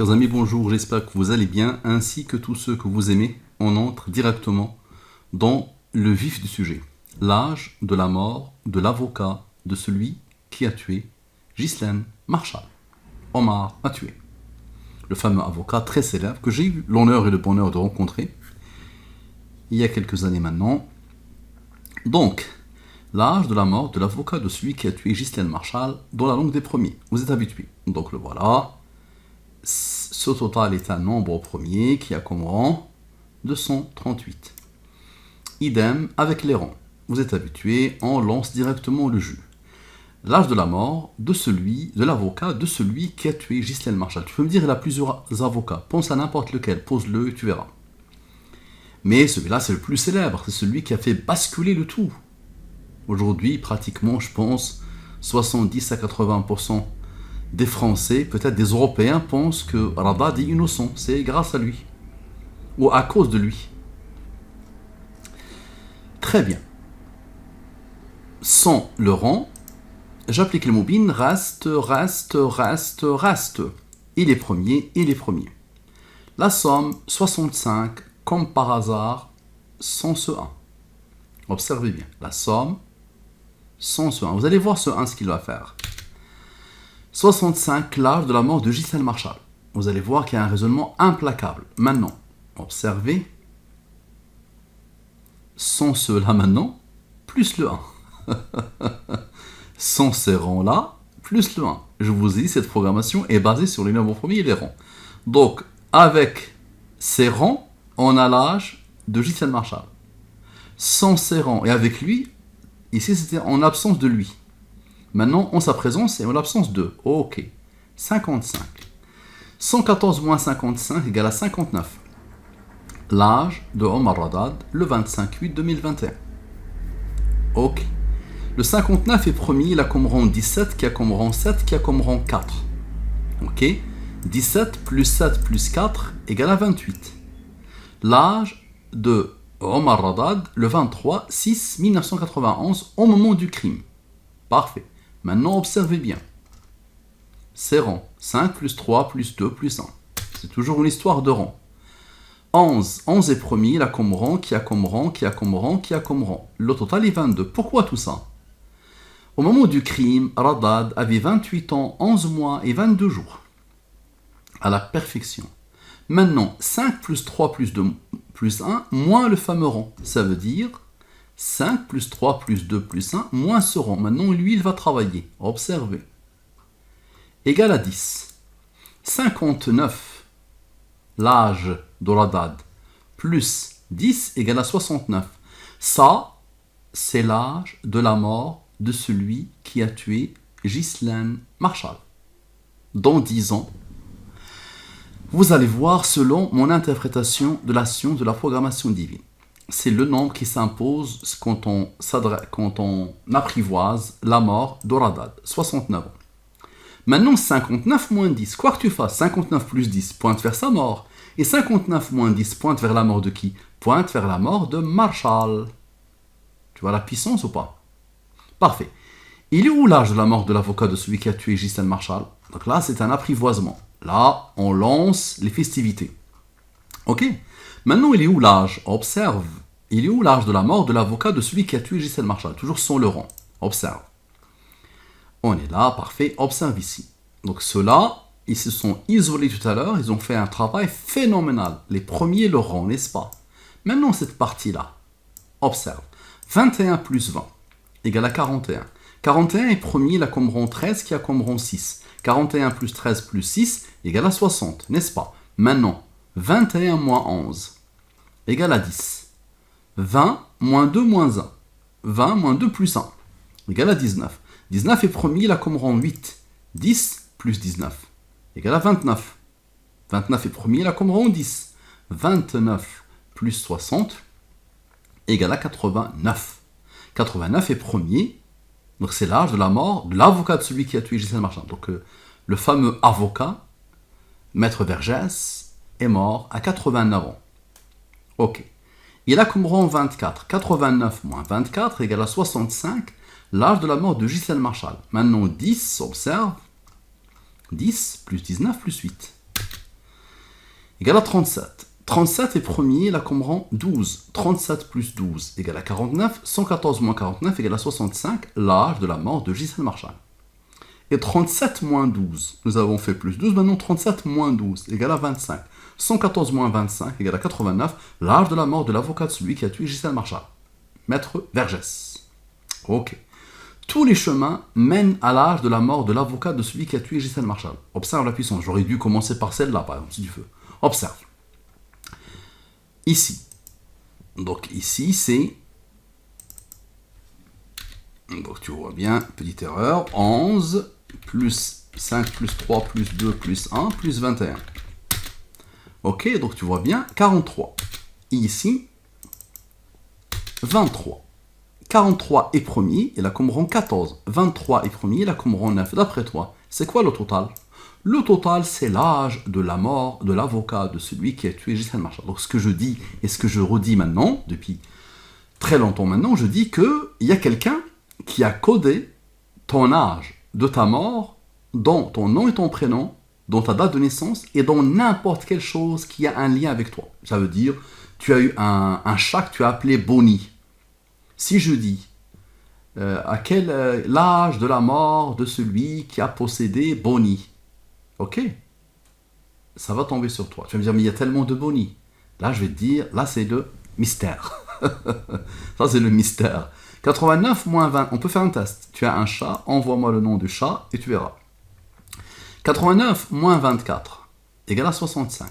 Chers amis, bonjour, j'espère que vous allez bien, ainsi que tous ceux que vous aimez. On entre directement dans le vif du sujet. L'âge de la mort de l'avocat de celui qui a tué Ghislaine Marchal. Omar a tué. Le fameux avocat très célèbre que j'ai eu l'honneur et le bonheur de rencontrer il y a quelques années maintenant. Donc, l'âge de la mort de l'avocat de celui qui a tué Ghislaine Marchal dans la langue des premiers. Vous êtes habitués. Donc le voilà. Ce total est un nombre premier qui a comme rang 238. Idem avec les rangs. Vous êtes habitués, on lance directement le jus. L'âge de la mort de l'avocat de celui qui a tué Ghislaine Marchal. Tu peux me dire, il a plusieurs avocats. Pense à n'importe lequel, pose-le et tu verras. Mais celui-là, c'est le plus célèbre. C'est celui qui a fait basculer le tout. Aujourd'hui, pratiquement, je pense, 70 à 80% des Français, peut-être des Européens, pensent que Radad est innocent. C'est grâce à lui. Ou à cause de lui. Très bien. Sans le rang, j'applique le mobile reste. Il est premier. La somme, 65, comme par hasard, sans ce 1. Observez bien. La somme, sans ce 1. Vous allez voir ce 1, ce qu'il va faire. 65, l'âge de la mort de Ghislaine Marchal. Vous allez voir qu'il y a un raisonnement implacable. Maintenant, observez. Sans cela maintenant, plus le 1. Sans ces rangs-là, plus le 1. Je vous ai dit, cette programmation est basée sur les nombres premiers et les rangs. Donc, avec ces rangs, on a l'âge de Ghislaine Marchal. Sans ces rangs, et avec lui, ici c'était en absence de lui. Maintenant, en sa présence et en l'absence de. Ok. 55. 114 moins 55 égale à 59. L'âge de Omar Radad, le 25/8/2021. Ok. Le 59 est premier, il a comme rang 17, qui a comme rang 7, qui a comme rang 4. Ok. 17 plus 7 plus 4 égale à 28. L'âge de Omar Radad, le 23/6/1991, au moment du crime. Parfait. Maintenant, observez bien. C'est rang. 5 plus 3 plus 2 plus 1. C'est toujours une histoire de rang. 11. 11 est premier, il a comme rang, qui a comme rang, qui a comme rang, qui a comme rang. Le total est 22. Pourquoi tout ça? Au moment du crime, Radad avait 28 ans, 11 mois et 22 jours. À la perfection. Maintenant, 5 plus 3 plus 2 plus 1, moins le fameux rang. Ça veut dire 5 plus 3 plus 2 plus 1, moins ce rang. Maintenant, lui, il va travailler. Observez. Égal à 10. 59, l'âge de Radad, plus 10 égale à 69. Ça, c'est l'âge de la mort de celui qui a tué Ghislaine Marchal. Dans 10 ans, vous allez voir selon mon interprétation de la science de la programmation divine. C'est le nombre qui s'impose quand on apprivoise la mort de Radad, 69 ans. Maintenant, 59 moins 10, quoi que tu fasses, 59 plus 10 pointe vers sa mort. Et 59 moins 10 pointe vers la mort de qui? Pointe vers la mort de Marchal. Tu vois la puissance ou pas? Parfait. Il est où l'âge de la mort de l'avocat de celui qui a tué Ghislaine Marchal? Donc là, c'est un apprivoisement. Là, on lance les festivités. Ok. Maintenant, il est où l'âge? Observe. Il est où l'âge de la mort de l'avocat de celui qui a tué Ghislaine Marchal? Toujours sans le rang. Observe. On est là, parfait. Observe ici. Donc ceux-là, ils se sont isolés tout à l'heure. Ils ont fait un travail phénoménal. Les premiers le rang, n'est-ce pas? Maintenant, cette partie-là. Observe. 21 plus 20 égale à 41. 41 est premier, il a comme rang 13, qui a comme rang 6. 41 plus 13 plus 6 égale à 60, n'est-ce pas? Maintenant, 21 moins 11 égale à 10. 20 moins 2 moins 1. 20 moins 2 plus 1 égale à 19. 19 est premier, il a comme rang 8. 10 plus 19 égale à 29. 29 est premier, il a comme rang 10. 29 plus 60 égale à 89. 89 est premier, donc c'est l'âge de la mort de l'avocat de celui qui a tué Ghislaine Marchal. Donc le fameux avocat, Maître Vergès, est mort à 89 ans. Ok. Il a comme rang 24. 89 moins 24 égale à 65, l'âge de la mort de Ghislaine Marchal. Maintenant 10, observe. 10 plus 19 plus 8. égale à 37. 37 est premier, là comme rang 12. 37 plus 12 égale à 49. 114 moins 49 égale à 65, l'âge de la mort de Gisèle Marchal. Et 37 moins 12, nous avons fait plus 12, maintenant 37 moins 12 égale à 25. 114 moins 25 égale à 89, l'âge de la mort de l'avocat de celui qui a tué Gisèle Marchal. Maître Vergès. Ok. Tous les chemins mènent à l'âge de la mort de l'avocat de celui qui a tué Gisèle Marchal. Observe la puissance. J'aurais dû commencer par celle-là, par exemple, si tu veux. Observe. Ici. Donc ici, c'est... Donc tu vois bien, petite erreur. 11 plus 5 plus 3 plus 2 plus 1 plus 21. Ok, donc tu vois bien, 43. Ici, 23. 43 est premier, et là comme rang 14. 23 est premier, et là comme rang 9. D'après toi, c'est quoi le total? Le total, c'est l'âge de la mort de l'avocat de celui qui a tué Gisèle Marchal. Donc ce que je dis, et ce que je redis maintenant, depuis très longtemps maintenant, je dis qu'il y a quelqu'un qui a codé ton âge de ta mort dans ton nom et ton prénom, dans ta date de naissance, et dans n'importe quelle chose qui a un lien avec toi. Ça veut dire, tu as eu un chat que tu as appelé Bonnie. Si je dis à quel l'âge de la mort de celui qui a possédé Bonnie, ok, ça va tomber sur toi. Tu vas me dire, mais il y a tellement de Bonnie. Là, je vais te dire, là, c'est le mystère. Ça, c'est le mystère. 89 moins 20, on peut faire un test. Tu as un chat, envoie-moi le nom du chat et tu verras. 89 moins 24 égale à 65.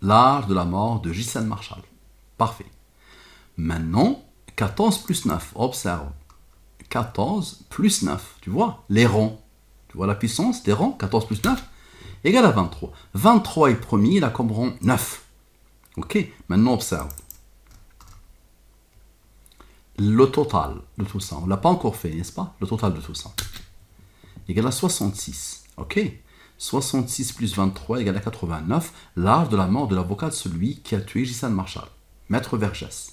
L'âge de la mort de Gisèle Marchal. Parfait. Maintenant, 14 plus 9, observe. 14 plus 9, tu vois, les rangs. Tu vois la puissance des rangs, 14 plus 9, égale à 23. 23 est premier, là comme rang 9. Ok, maintenant observe. Le total de tout ça, on ne l'a pas encore fait, n'est-ce pas? Le total de tout ça. Égale à 66. Ok, 66 plus 23 égale à 89, l'âge de la mort de l'avocat de celui qui a tué Gisèle Marchal. Maître Vergès.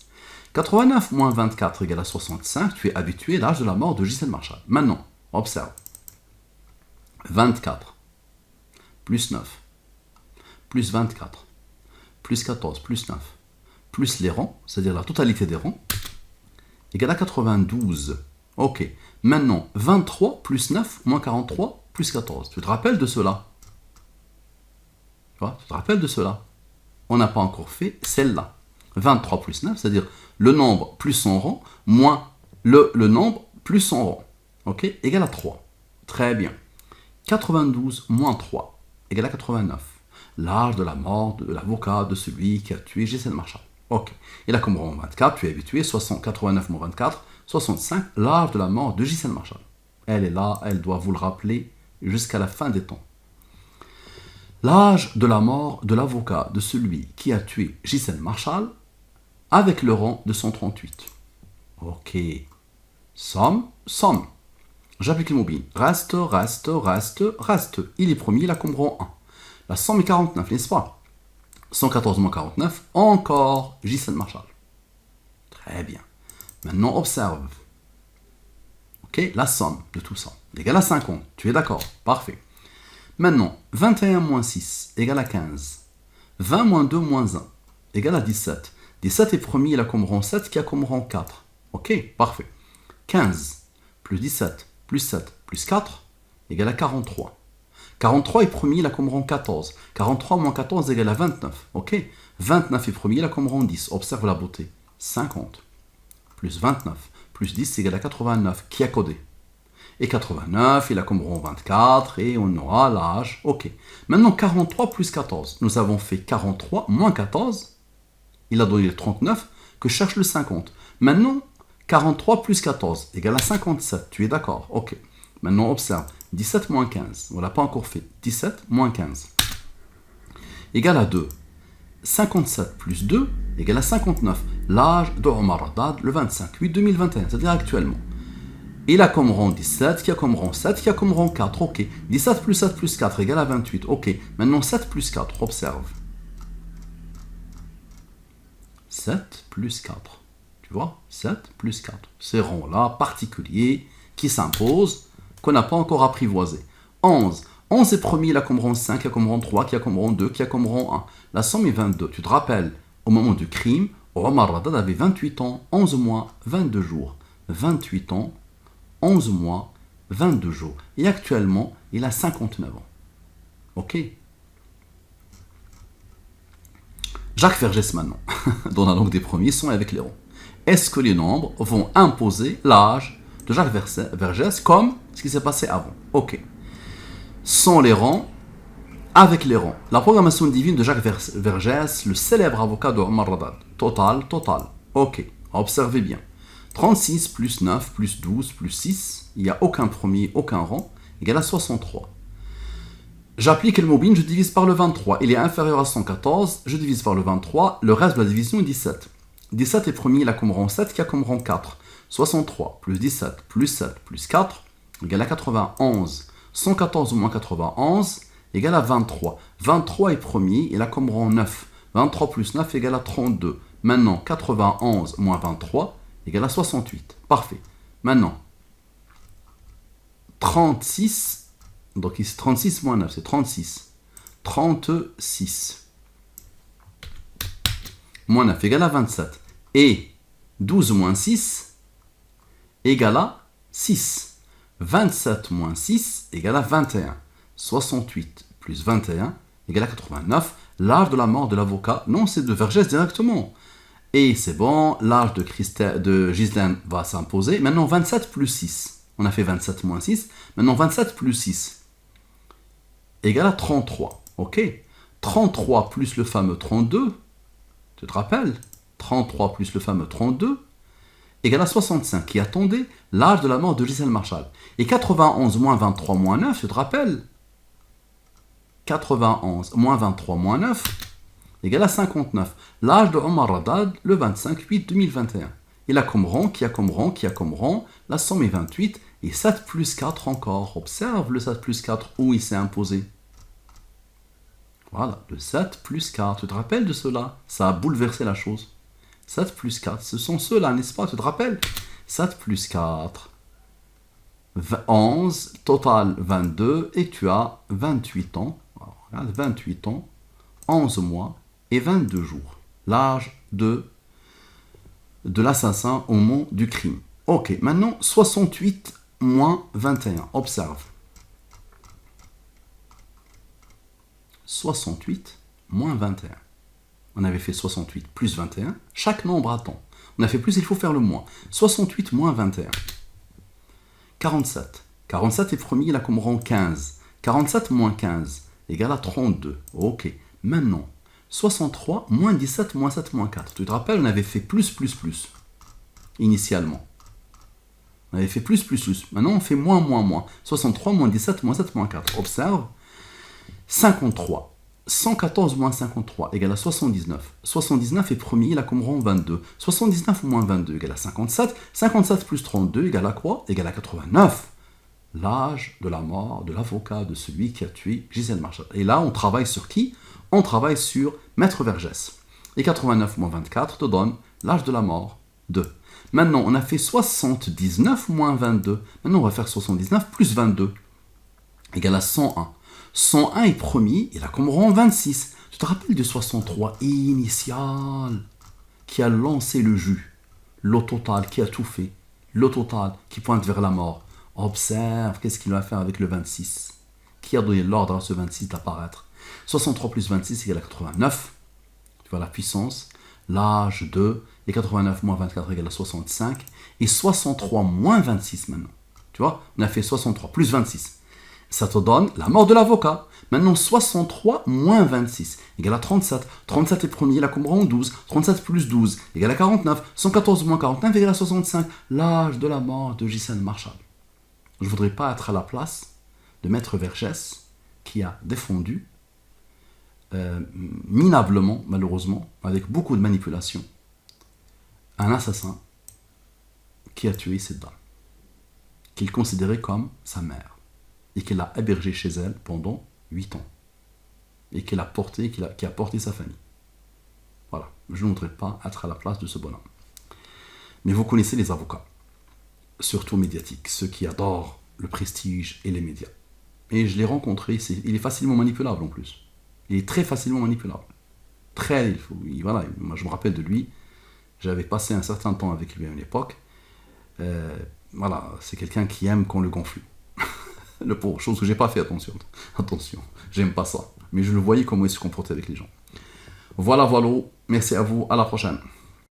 89 moins 24 égale à 65, tu es habitué, l'âge de la mort de Gisèle Marchal. Maintenant, observe. 24 plus 9 plus 24 plus 14 plus 9 plus les rangs, c'est-à-dire la totalité des rangs, égale à 92. Ok. Maintenant, 23 plus 9 moins 43 plus 14. Tu te rappelles de cela? Tu te rappelles de cela? On n'a pas encore fait celle-là. 23 plus 9, c'est-à-dire le nombre plus son rang, moins le nombre plus son rang. Ok? Égale à 3. Très bien. 92 moins 3 égale à 89. L'âge de la mort de l'avocat de celui qui a tué Gisèle Marchal. Ok. Et là, comme rang 24, tu es habitué, 89 moins 24, 65, l'âge de la mort de Gisèle Marchal. Elle est là, elle doit vous le rappeler jusqu'à la fin des temps. L'âge de la mort de l'avocat de celui qui a tué Gisèle Marchal avec le rang de 138. Ok. Somme. J'applique le mobile. Reste. Il est premier, là comme rang 1. La somme est 49, n'est-ce pas? 114 moins 49, encore Gisèle Marchal. Très bien. Maintenant, observe. Ok, la somme de tout ça égale à 50. Tu es d'accord? Parfait. Maintenant, 21 moins 6 égale à 15. 20 moins 2 moins 1 égale à 17. 17 est premier, il a comme rang 7 qui a comme rang 4. Ok, parfait. 15 plus 17 plus 7 plus 4 égale à 43. 43 est premier, il a comme rang 14. 43 moins 14 égale à 29. Ok, 29 est premier, il a comme rang 10. Observe la beauté. 50 plus 29 plus 10 égale à 89. Qui a codé? Et 89, il a comme rang 24 et on aura l'âge. Ok. Maintenant, 43 plus 14. Nous avons fait 43 moins 14. Il a donné le 39 que cherche le 50. Maintenant, 43 plus 14 égale à 57. Tu es d'accord? Ok. Maintenant, observe. 17 moins 15. On ne l'a pas encore fait. 17 moins 15 égale à 2. 57 plus 2 égale à 59. L'âge de Omar Haddad, le 25/8/2021, c'est-à-dire actuellement. Il a comme rang 17, qui a comme rang 7, qui a comme rang 4. Ok. 17 plus 7 plus 4 égale à 28. Ok. Maintenant 7 plus 4. Observe. 7 plus 4. Tu vois? 7 plus 4. Ces rangs-là particuliers qui s'imposent, qu'on n'a pas encore apprivoisés. 11. 11 est premier, il a comme rang 5, il a comme rang 3, qui a comme rang 2, qui a comme rang 1. La somme est 22. Tu te rappelles, au moment du crime, Omar Radad avait 28 ans, 11 mois, 22 jours. 28 ans, 11 mois, 22 jours. Et actuellement, il a 59 ans. Ok. Jacques Vergès maintenant, dans la langue des premiers, sont avec les ronds. Est-ce que les nombres vont imposer l'âge de Jacques Vergès comme ce qui s'est passé avant? Ok. Sans les rangs, avec les rangs. La programmation divine de Jacques Vergès, le célèbre avocat de Omar Radad. Total. Ok. Observez bien. 36 plus 9 plus 12 plus 6, il n'y a aucun premier, aucun rang, égale à 63. J'applique le mobile, je divise par le 23. Il est inférieur à 114, je divise par le 23. Le reste de la division est 17. 17 est premier, il a comme rang 7, qui a comme rang 4. 63 plus 17 plus 7 plus 4 égale à 91. 114 moins 91 égale à 23. 23 est premier, il a comme rang 9. 23 plus 9 égale à 32. Maintenant, 91 moins 23 égale à 68. Parfait. Maintenant, 36... Donc ici, 36 moins 9, c'est 36. 36. Moins 9 égale à 27. Et 12 moins 6 égale à 6. 27 moins 6 égale à 21. 68 plus 21 égale à 89. L'âge de la mort de l'avocat, non, c'est de Vergès directement. Et c'est bon, l'âge de Ghislaine va s'imposer. Maintenant, 27 plus 6. On a fait 27 moins 6. Maintenant, 27 plus 6 égale à 33. Ok. 33 plus le fameux 32. Tu te rappelles? 33 plus le fameux 32 égale à 65. Qui attendait l'âge de la mort de Gisèle Marshall. Et 91 moins 23 moins 9, tu te rappelles? 91 moins 23 moins 9 égale à 59. L'âge de Omar Radad, le 25-8-2021. Il a comme rang, qui a comme rang, qui a comme rang. La somme est 28. Et 7 plus 4 encore. Observe le 7 plus 4 où il s'est imposé. Voilà, le 7 plus 4. Tu te rappelles de cela? Ça a bouleversé la chose. 7 plus 4, ce sont ceux-là, n'est-ce pas? Tu te rappelles? 7 plus 4. 11, total 22, et tu as 28 ans. Alors, regarde, 28 ans, 11 mois et 22 jours. L'âge de l'assassin au moment du crime. Ok, maintenant 68 moins 21. Observe. 68 moins 21. On avait fait 68 plus 21. Chaque nombre attend. On a fait plus, il faut faire le moins. 68 moins 21. 47. 47 est premier, il a comme rang 15. 47 moins 15 égale à 32. Ok. Maintenant, 63 moins 17 moins 7 moins 4. Tu te rappelles, on avait fait plus. Initialement. On avait fait plus. Maintenant, on fait moins. 63 moins 17 moins 7 moins 4. Observe. 53. 114 moins 53 égale à 79. 79 est premier, il a comme rang 22. 79 moins 22 égale à 57. 57 plus 32 égale à quoi? Égale à 89. L'âge de la mort de l'avocat de celui qui a tué Gisèle Marshall. Et là, on travaille sur qui? On travaille sur Maître Vergès. Et 89 moins 24 te donne l'âge de la mort de. Maintenant, on a fait 79 moins 22. Maintenant, on va faire 79 plus 22 égale à 101. 101 est premier, il a comme rang 26. Tu te rappelles du 63 initial qui a lancé le jus, l'eau totale qui a tout fait, l'eau totale qui pointe vers la mort. Observe, qu'est-ce qu'il va faire avec le 26? Qui a donné l'ordre à ce 26 d'apparaître? 63 plus 26 égale à 89. Tu vois la puissance, l'âge de, et 89 moins 24 égale à 65, et 63 moins 26 maintenant. Tu vois, on a fait 63 plus 26. Ça te donne la mort de l'avocat. Maintenant, 63 moins 26 égale à 37. 37 est premier, la comme rang 12. 37 plus 12 égale à 49. 114 moins 49 égale à 65. L'âge de la mort de Gisèle Marshall. Je ne voudrais pas être à la place de Maître Vergès, qui a défendu, minablement, malheureusement, avec beaucoup de manipulation, un assassin qui a tué cette dame, qu'il considérait comme sa mère. Et qu'il a hébergé chez elle pendant 8 ans. Et qui a porté sa famille. Voilà. Je ne voudrais pas être à la place de ce bonhomme. Mais vous connaissez les avocats, surtout médiatiques, ceux qui adorent le prestige et les médias. Et je l'ai rencontré, il est facilement manipulable en plus. Il est très facilement manipulable. Voilà, moi je me rappelle de lui, j'avais passé un certain temps avec lui à une époque. Voilà, c'est quelqu'un qui aime qu'on le gonfle. Le pauvre, chose que j'ai pas fait, attention, j'aime pas ça. Mais je le voyais comment il se comportait avec les gens. Voilà, merci à vous, à la prochaine.